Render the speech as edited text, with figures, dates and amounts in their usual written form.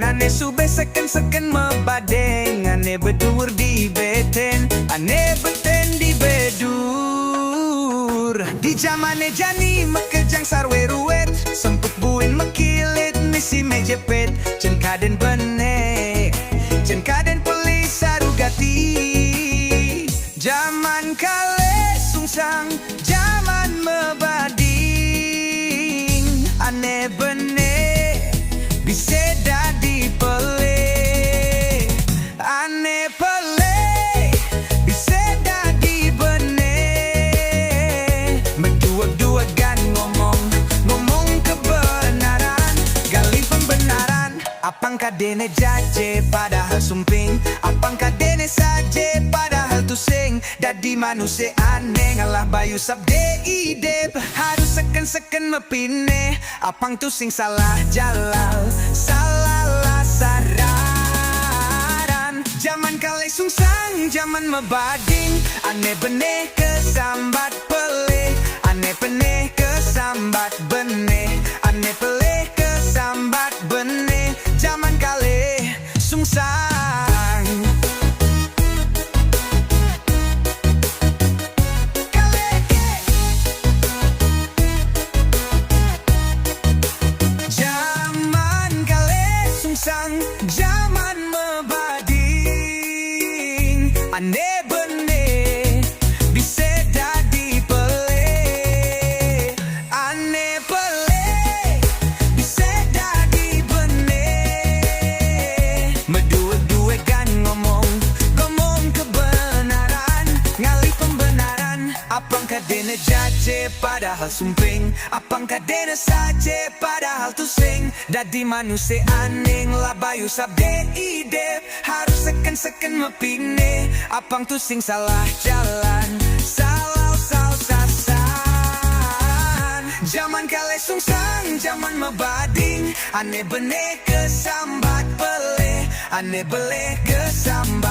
ane sube seken mebadeng, ane bedur di beten, ane beten di bedur. Di zamane jani mekejang sarwe ruwet, sempuk buin mekilit misi mejepet, cen kaden bene, cen kaden peli sarugati. Zaman kale sungsang, zaman mebading, ane bene bisa dadi pele, ane pele bisa dadi bene. Menduag-duagan ngomong kebenaran, gali pembenaran. Apang kadene jaje padahal sumping, apang kadene saje padahal tusing. Dadi manusia aneh ngalah bayu sabde idep, harus seken mepine. Apang tusing salah jalal, salah lasaran. Zaman kale sungsang, zaman mebading, aneh beneh kesambat pele, aneh beneh kesambat beneh, aneh pele kesambat beneh. Zaman kale sungsang. Zaman mebading, ane bene bisa dadi pele, ane pele bisa dadi bene. Medue-duegan ngomong kebenaran, ngalih pembenaran. Apang kadene jaje padahal sumping, apang kadene saje padahal tusing. Dadi manusia aneh labayu sabde idep, harus seken mepine. Apang tusing salah jalan, salah sasaran. Zaman kale sungsang, zaman mebading, aneh beneh kesambat pele, aneh beleh kesambat